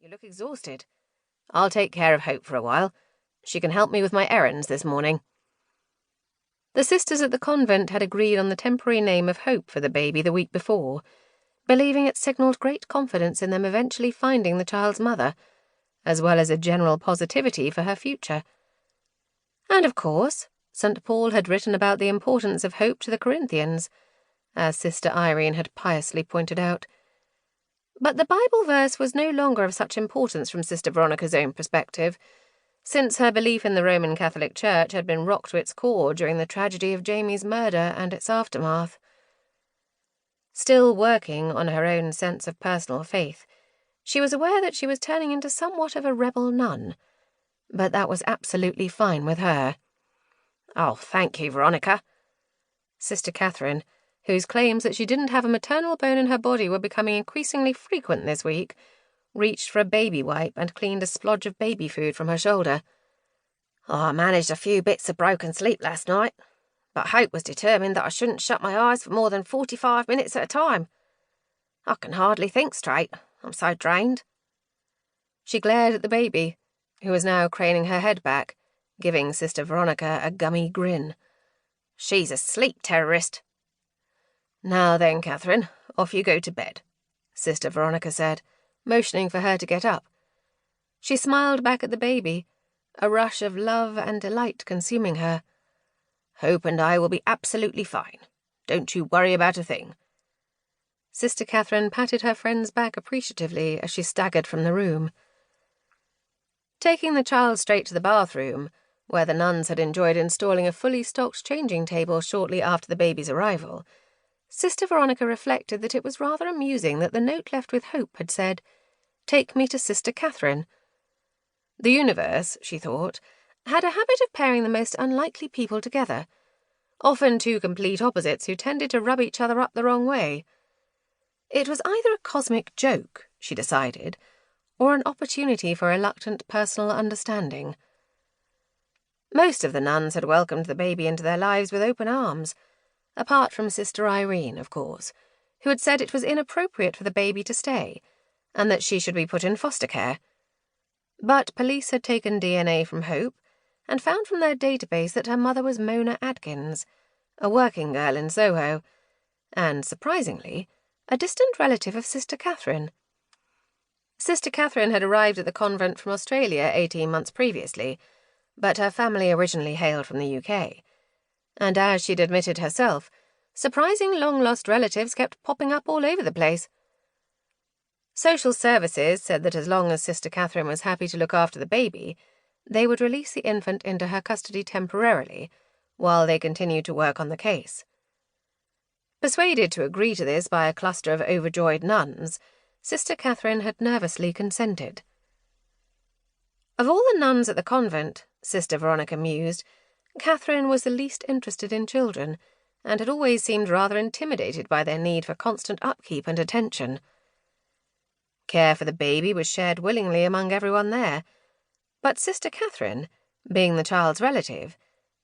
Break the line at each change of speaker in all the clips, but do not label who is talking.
You look exhausted. I'll take care of Hope for a while. She can help me with my errands this morning." The sisters at the convent had agreed on the temporary name of Hope for the baby the week before, believing it signalled great confidence in them eventually finding the child's mother, as well as a general positivity for her future. And of course, St. Paul had written about the importance of hope to the Corinthians, as Sister Irene had piously pointed out. But the Bible verse was no longer of such importance from Sister Veronica's own perspective, since her belief in the Roman Catholic Church had been rocked to its core during the tragedy of Jamie's murder and its aftermath. Still working on her own sense of personal faith, she was aware that she was turning into somewhat of a rebel nun, but that was absolutely fine with her. "Oh, thank you, Veronica." Sister Catherine, whose claims that she didn't have a maternal bone in her body were becoming increasingly frequent this week, reached for a baby wipe and cleaned a splodge of baby food from her shoulder. "Oh, I managed a few bits of broken sleep last night, but Hope was determined that I shouldn't shut my eyes for more than 45 minutes at a time. I can hardly think straight. I'm so drained." She glared at the baby, who was now craning her head back, giving Sister Veronica a gummy grin. "She's a sleep terrorist." "Now then, Catherine, off you go to bed," Sister Veronica said, motioning for her to get up. She smiled back at the baby, a rush of love and delight consuming her. "Hope and I will be absolutely fine. Don't you worry about a thing." Sister Catherine patted her friend's back appreciatively as she staggered from the room. Taking the child straight to the bathroom, where the nuns had enjoyed installing a fully stocked changing table shortly after the baby's arrival, Sister Veronica reflected that it was rather amusing that the note left with Hope had said, "Take me to Sister Catherine." The universe, she thought, had a habit of pairing the most unlikely people together, often two complete opposites who tended to rub each other up the wrong way. It was either a cosmic joke, she decided, or an opportunity for reluctant personal understanding. Most of the nuns had welcomed the baby into their lives with open arms, apart from Sister Irene, of course, who had said it was inappropriate for the baby to stay, and that she should be put in foster care. But police had taken DNA from Hope and found from their database that her mother was Mona Adkins, a working girl in Soho, and, surprisingly, a distant relative of Sister Catherine. Sister Catherine had arrived at the convent from Australia 18 months previously, but her family originally hailed from the UK, and as she'd admitted herself, surprising long-lost relatives kept popping up all over the place. Social services said that as long as Sister Catherine was happy to look after the baby, they would release the infant into her custody temporarily, while they continued to work on the case. Persuaded to agree to this by a cluster of overjoyed nuns, Sister Catherine had nervously consented. Of all the nuns at the convent, Sister Veronica mused, Catherine was the least interested in children, and had always seemed rather intimidated by their need for constant upkeep and attention. Care for the baby was shared willingly among everyone there, but Sister Catherine, being the child's relative,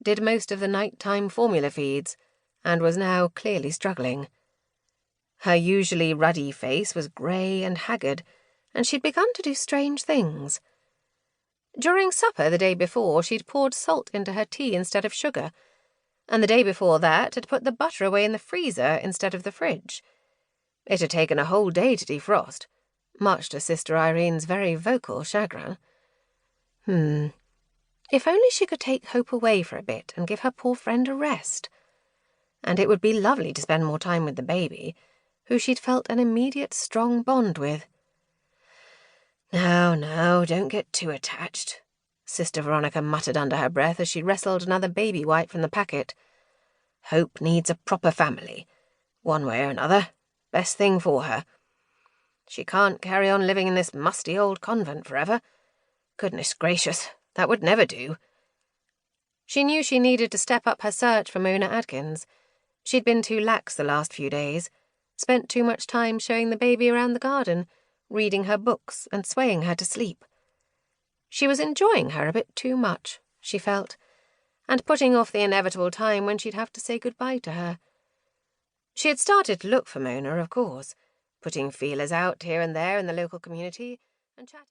did most of the nighttime formula feeds, and was now clearly struggling. Her usually ruddy face was grey and haggard, and she'd begun to do strange things. During supper the day before, she'd poured salt into her tea instead of sugar, and the day before that had put the butter away in the freezer instead of the fridge. It had taken a whole day to defrost, much to Sister Irene's very vocal chagrin. If only she could take Hope away for a bit and give her poor friend a rest. And it would be lovely to spend more time with the baby, who she'd felt an immediate strong bond with. No, don't get too attached," Sister Veronica muttered under her breath as she wrestled another baby wipe from the packet. "Hope needs a proper family. One way or another. Best thing for her. She can't carry on living in this musty old convent forever. Goodness gracious, that would never do." She knew she needed to step up her search for Mona Adkins. She'd been too lax the last few days, spent too much time showing the baby around the garden, reading her books and swaying her to sleep. She was enjoying her a bit too much, she felt, and putting off the inevitable time when she'd have to say goodbye to her. She had started to look for Mona, of course, putting feelers out here and there in the local community and chatting.